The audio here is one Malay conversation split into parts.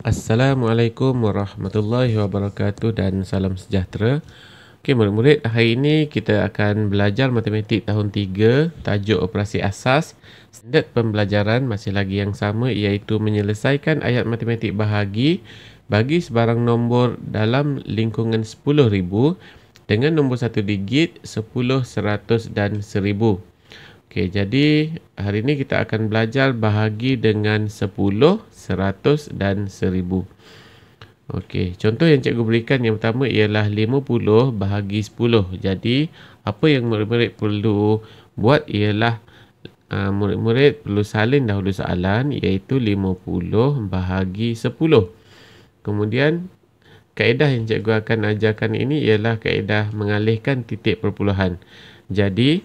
Assalamualaikum warahmatullahi wabarakatuh dan salam sejahtera. Okey, murid-murid, hari ini kita akan belajar matematik tahun 3, tajuk operasi asas. Standard pembelajaran masih lagi yang sama, iaitu menyelesaikan ayat matematik bahagi bagi sebarang nombor dalam lingkungan 10,000 dengan nombor satu digit, 10, 100 dan 1000. Okey, jadi hari ini kita akan belajar bahagi dengan 10, 100 dan 1000. Okey, contoh yang cikgu berikan yang pertama ialah 50 bahagi 10. Jadi, apa yang murid-murid perlu buat ialah murid-murid perlu salin dahulu soalan, iaitu 50 bahagi 10. Kemudian, kaedah yang cikgu akan ajarkan ini ialah kaedah mengalihkan titik perpuluhan. Jadi,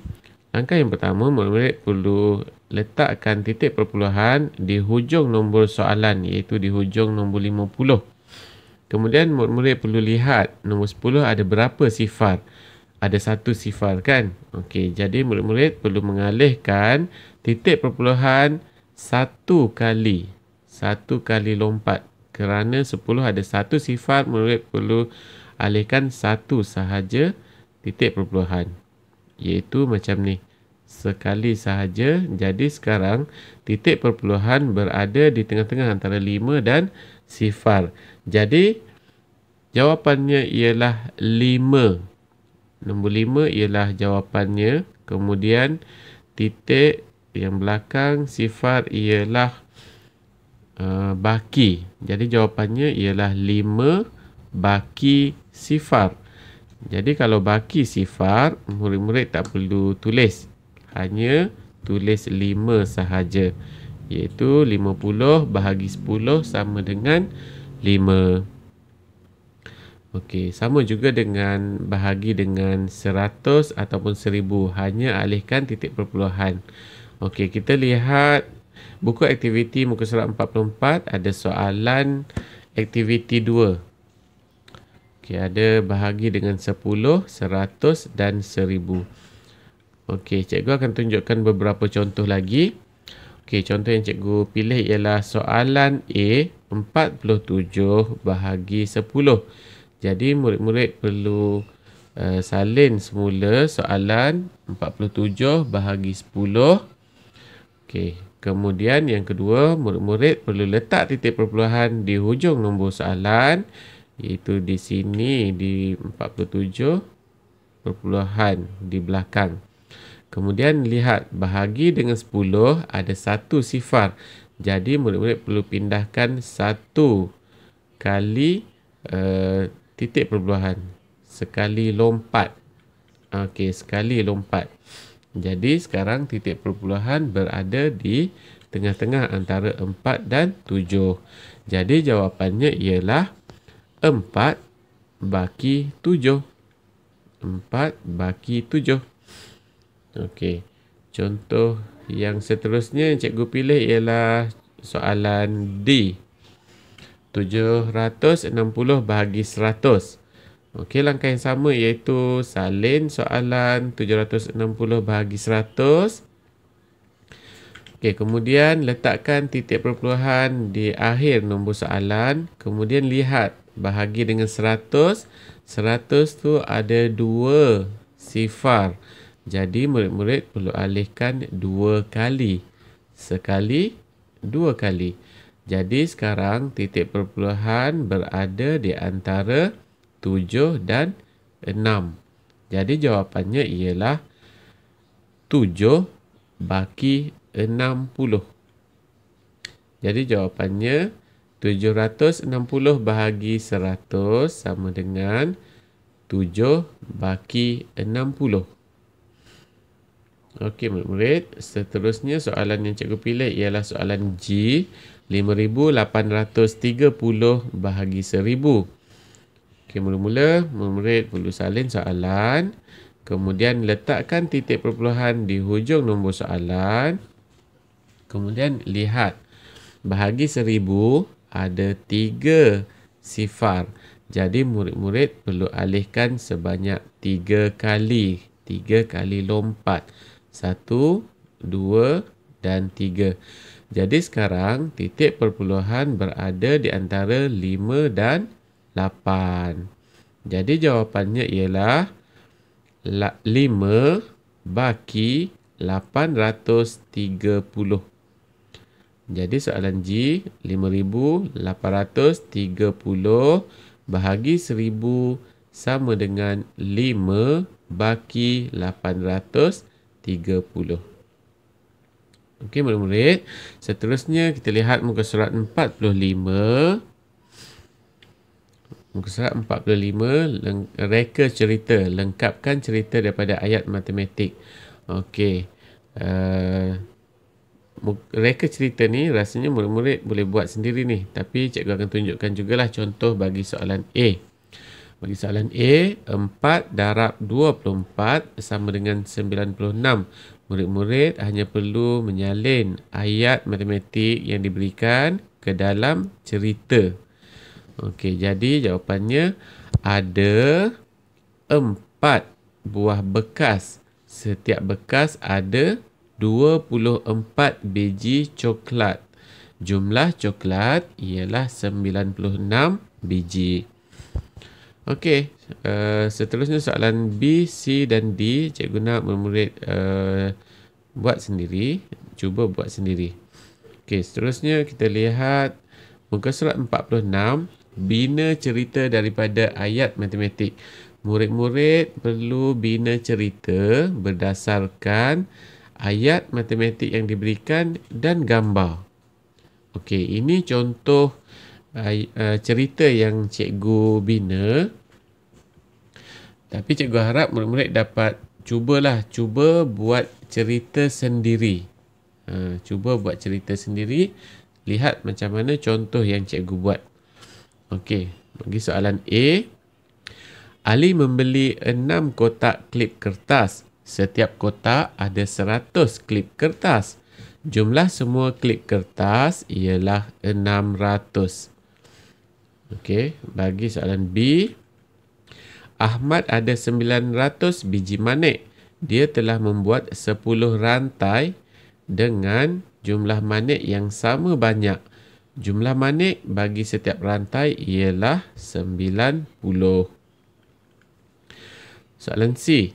langkah yang pertama, murid-murid perlu letakkan titik perpuluhan di hujung nombor soalan, iaitu di hujung nombor 50. Kemudian murid-murid perlu lihat nombor 10 ada berapa sifar. Ada satu sifar kan? Okey, jadi murid-murid perlu mengalihkan titik perpuluhan satu kali lompat. Kerana 10 ada satu sifar, murid perlu alihkan satu sahaja titik perpuluhan. Iaitu macam ni. Sekali sahaja. Jadi sekarang titik perpuluhan berada di tengah-tengah antara 5 dan sifar. Jadi jawapannya ialah 5. Nombor 5 ialah jawapannya. Kemudian titik yang belakang sifar ialah baki. Jadi jawapannya ialah 5 baki sifar. Jadi kalau baki sifar, murid-murid tak perlu tulis. Hanya tulis 5 sahaja. Iaitu 50 bahagi 10 sama dengan 5. Okey, sama juga dengan bahagi dengan 100 ataupun 1000. Hanya alihkan titik perpuluhan. Okey, kita lihat buku aktiviti muka surat 44. Ada soalan aktiviti 2. Okey, ada bahagi dengan 10, 100 dan 1000. Okey, cikgu akan tunjukkan beberapa contoh lagi. Okey, contoh yang cikgu pilih ialah soalan A, 47 bahagi 10. Jadi, murid-murid perlu salin semula soalan 47 bahagi 10. Okey, kemudian yang kedua, murid-murid perlu letak titik perpuluhan di hujung nombor soalan, iaitu di sini, di 47 perpuluhan di belakang. Kemudian lihat bahagi dengan 10 ada satu sifar. Jadi murid-murid perlu pindahkan satu kali titik perpuluhan. Sekali lompat. Okey, sekali lompat. Jadi sekarang titik perpuluhan berada di tengah-tengah antara 4 dan 7. Jadi jawapannya ialah 4 baki 7. 4 baki 7. Okey. Contoh yang seterusnya yang cikgu pilih ialah soalan D. 760 bahagi 100. Okey, langkah yang sama iaitu salin soalan 760 bahagi 100. Okey, kemudian letakkan titik perpuluhan di akhir nombor soalan. Kemudian lihat bahagi dengan 100. 100 tu ada 2 sifar. Jadi murid-murid perlu alihkan 2 kali. Sekali, 2 kali. Jadi sekarang titik perpuluhan berada di antara 7 dan 6. Jadi jawapannya ialah 7 baki 60. Jadi jawapannya 760 bahagi 100 sama dengan 7 baki 60. Okey murid-murid, seterusnya soalan yang cikgu pilih ialah soalan G, 5830 bahagi 1000. Okey, mula-mula murid-murid perlu salin soalan, kemudian letakkan titik perpuluhan di hujung nombor soalan. Kemudian lihat bahagi 1000 ada 3 sifar. Jadi murid-murid perlu alihkan sebanyak 3 kali. 3 kali lompat. 1, 2 dan 3. Jadi sekarang titik perpuluhan berada di antara 5 dan 8. Jadi jawapannya ialah 5 baki 830. Jadi soalan G, 5,830 bahagi 1,000 sama dengan 5 baki 830. Okey murid-murid, seterusnya kita lihat muka surat 45. Muka surat 45, reka cerita, lengkapkan cerita daripada ayat matematik. Okey. Reka cerita ni rasanya murid-murid boleh buat sendiri ni, tapi cikgu akan tunjukkan jugalah contoh bagi soalan A. Bagi soalan A, 4 darab 24 sama dengan 96. Murid-murid hanya perlu menyalin ayat matematik yang diberikan ke dalam cerita. Okey, jadi jawapannya ada 4 buah bekas. Setiap bekas ada 24 biji coklat. Jumlah coklat ialah 96 biji. Okey, seterusnya soalan B, C dan D. Cikgu nak murid-murid buat sendiri. Cuba buat sendiri. Okey, seterusnya kita lihat muka surat 46. Bina cerita daripada ayat matematik. Murid-murid perlu bina cerita berdasarkan ayat matematik yang diberikan dan gambar. Okey, ini contoh cerita yang cikgu bina. Tapi cikgu harap murid-murid dapat cuba buat cerita sendiri. Cuba buat cerita sendiri. Lihat macam mana contoh yang cikgu buat. Okey, bagi soalan A. Ali membeli 6 kotak klip kertas. Setiap kotak ada 100 klip kertas. Jumlah semua klip kertas ialah 600. Okey, bagi soalan B. Ahmad ada 900 biji manik. Dia telah membuat 10 rantai dengan jumlah manik yang sama banyak. Jumlah manik bagi setiap rantai ialah 90. Soalan C.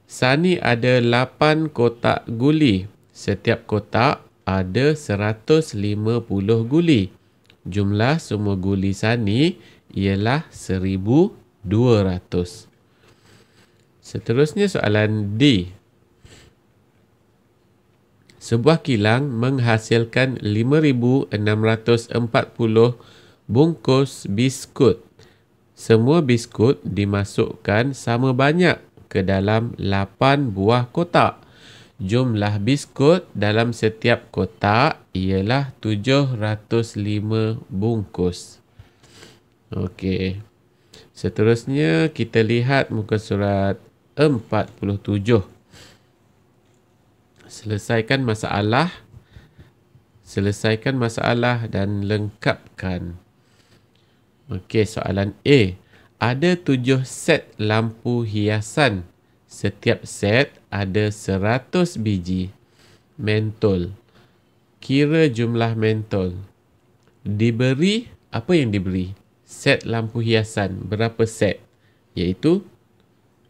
Sani ada 8 kotak guli. Setiap kotak ada 150 guli. Jumlah semua guli Sani ialah 1,200. Seterusnya soalan D. Sebuah kilang menghasilkan 5,640 bungkus biskut. Semua biskut dimasukkan sama banyak ke dalam 8 buah kotak. Jumlah biskut dalam setiap kotak ialah 705 bungkus. Okey. Seterusnya kita lihat muka surat 47. Selesaikan masalah dan lengkapkan. Okey, soalan A. Ada 7 set lampu hiasan. Setiap set ada 100 biji mentol. Kira jumlah mentol. Diberi, apa yang diberi? Set lampu hiasan. Berapa set? Iaitu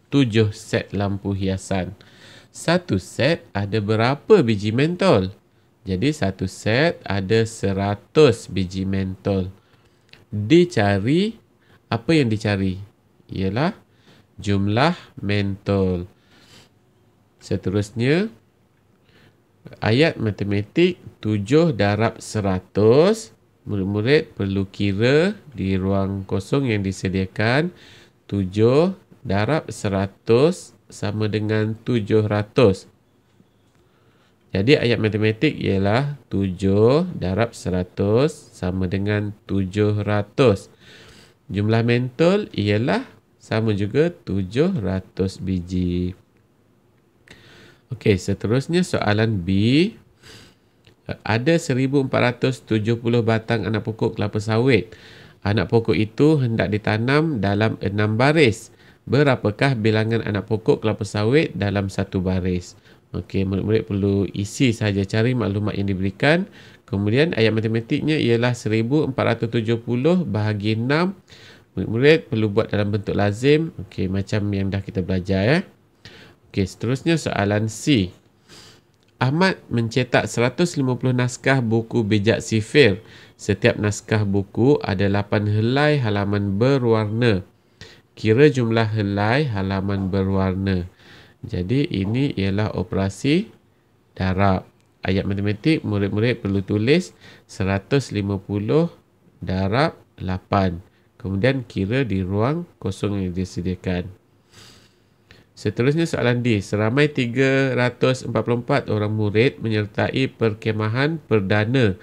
7 set lampu hiasan. Satu set ada berapa biji mentol? Jadi satu set ada 100 biji mentol. Dicari, apa yang dicari? Ialah jumlah mentol. Seterusnya, ayat matematik 7 darab 100. Murid-murid perlu kira di ruang kosong yang disediakan. 7 darab 100 sama dengan 700. Jadi ayat matematik ialah 7 darab 100 sama dengan 700. Jumlah mentol ialah sama juga 700 biji. Okey, seterusnya soalan B. Ada 1,470 batang anak pokok kelapa sawit. Anak pokok itu hendak ditanam dalam 6 baris. Berapakah bilangan anak pokok kelapa sawit dalam satu baris? Okey, murid-murid perlu isi sahaja, cari maklumat yang diberikan, Kemudian ayat matematiknya ialah 1470 bahagi 6. Murid-murid perlu buat dalam bentuk lazim. Okey, macam yang dah kita belajar ya. Okey, seterusnya soalan C. Ahmad mencetak 150 naskah buku bijak sifir. Setiap naskah buku ada 8 helai halaman berwarna. Kira jumlah helai halaman berwarna. Jadi ini ialah operasi darab. Ayat matematik murid-murid perlu tulis 150 darab 8. Kemudian kira di ruang kosong yang disediakan. Seterusnya soalan D. Seramai 344 orang murid menyertai perkemahan perdana.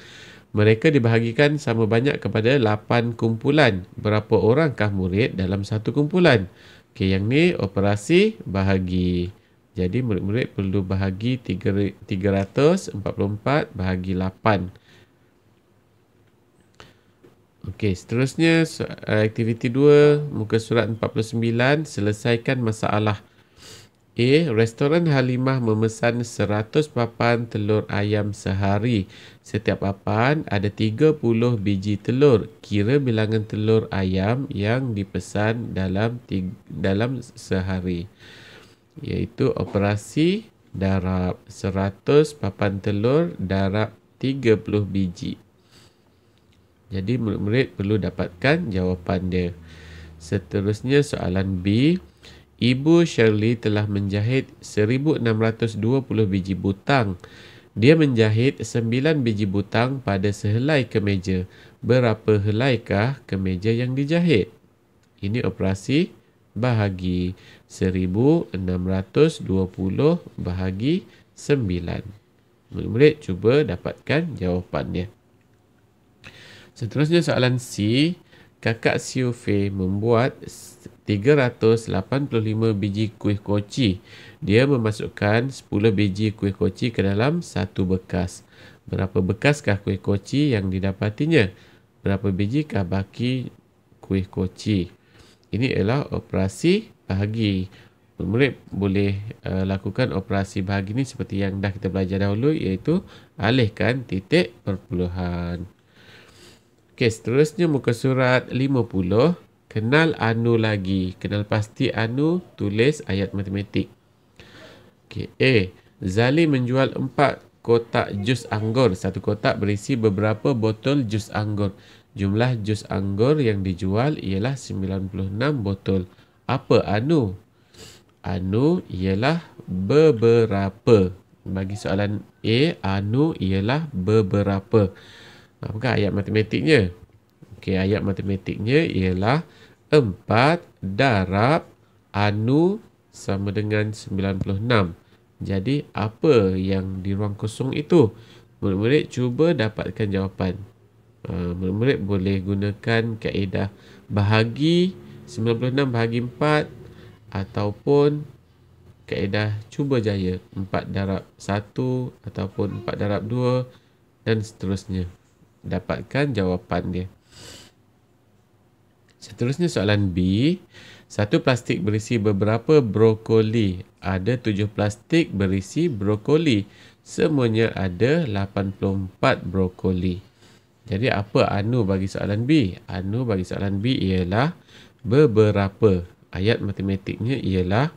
Mereka dibahagikan sama banyak kepada 8 kumpulan. Berapa orangkah murid dalam satu kumpulan? Okey, yang ni operasi bahagi. Jadi murid-murid perlu bahagi 344 bahagi 8. Okey, seterusnya aktiviti 2, muka surat 49, selesaikan masalah. A. Restoran Halimah memesan 100 papan telur ayam sehari. Setiap papan ada 30 biji telur. Kira bilangan telur ayam yang dipesan dalam sehari. Iaitu operasi darab. 100 papan telur darab 30 biji. Jadi murid-murid perlu dapatkan jawapan dia. Seterusnya soalan B. Ibu Shirley telah menjahit 1620 biji butang. Dia menjahit 9 biji butang pada sehelai kemeja. Berapa helaikah kemeja yang dijahit? Ini operasi bahagi. 1620 bahagi 9. Murid-murid cuba dapatkan jawapannya. Seterusnya soalan C. Kakak Siu Fei membuat 385 biji kuih koci. Dia memasukkan 10 biji kuih koci ke dalam satu bekas. Berapa bekaskah kuih koci yang didapatinya? Berapa bijikah baki kuih koci? Ini adalah operasi bahagi. Murid boleh lakukan operasi bahagi ni seperti yang dah kita belajar dahulu, iaitu alihkan titik perpuluhan. Okey, seterusnya muka surat 50. Kenal Anu lagi. Kenal pasti Anu, tulis ayat matematik. Okey, A. Zali menjual 4 kotak jus anggur. Satu kotak berisi beberapa botol jus anggur. Jumlah jus anggur yang dijual ialah 96 botol. Apa Anu? Anu ialah beberapa. Bagi soalan A, Anu ialah beberapa. Apakah ayat matematiknya? Okey, ayat matematiknya ialah 4 darab Anu sama dengan 96. Jadi, apa yang di ruang kosong itu? Murid-murid cuba dapatkan jawapan. Murid-murid boleh gunakan kaedah bahagi 96 bahagi 4 ataupun kaedah cuba jaya 4 darab 1 ataupun 4 darab 2 dan seterusnya. Dapatkan jawapan dia. Seterusnya soalan B. Satu plastik berisi beberapa brokoli. Ada 7 plastik berisi brokoli. Semuanya ada 84 brokoli. Jadi apa Anu bagi soalan B? Anu bagi soalan B ialah beberapa. Ayat matematiknya ialah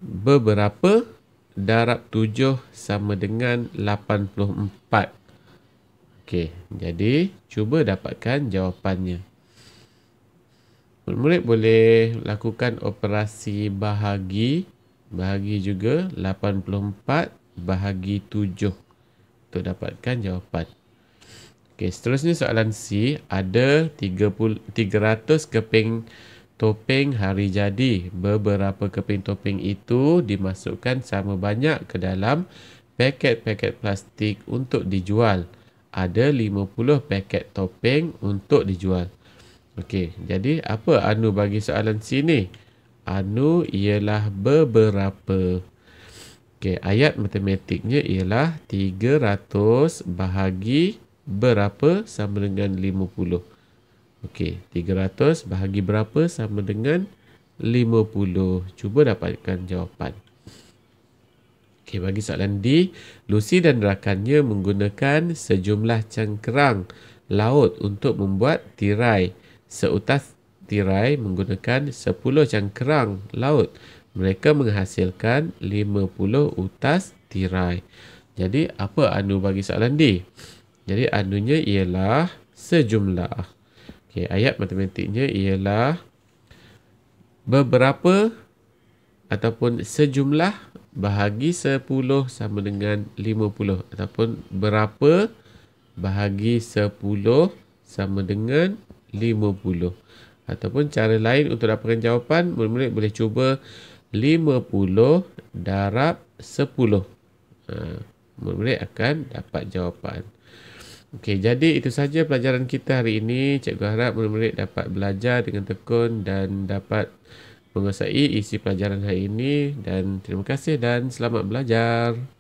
beberapa darab 7 sama dengan 84. Okey, jadi cuba dapatkan jawapannya. Murid-murid boleh lakukan operasi bahagi. Bahagi juga 84 bahagi 7 untuk dapatkan jawapan. Okey, seterusnya soalan C. Ada 300 keping topeng hari jadi. Beberapa keping topeng itu dimasukkan sama banyak ke dalam paket-paket plastik untuk dijual. Ada 50 paket topeng untuk dijual. Okey, jadi apa Anu bagi soalan sini? Anu ialah beberapa. Okey, ayat matematiknya ialah 300 bahagi berapa sama dengan 50. Okey, 300 bahagi berapa sama dengan 50. Cuba dapatkan jawapan. Okey, bagi soalan D, Lucy dan rakannya menggunakan sejumlah cangkerang laut untuk membuat tirai. Seutas tirai menggunakan 10 cangkerang laut. Mereka menghasilkan 50 utas tirai. Jadi, apa anu bagi soalan D? Jadi, anunya ialah sejumlah. Okey, ayat matematiknya ialah beberapa ataupun sejumlah bahagi 10 sama dengan 50 ataupun berapa bahagi 10 sama dengan 50. Ataupun cara lain untuk dapatkan jawapan, murid-murid boleh cuba 50 darab 10. Murid-murid akan dapat jawapan. Okey, jadi itu saja pelajaran kita hari ini. Cikgu harap murid-murid dapat belajar dengan tekun dan dapat menguasai isi pelajaran hari ini. Dan terima kasih dan selamat belajar.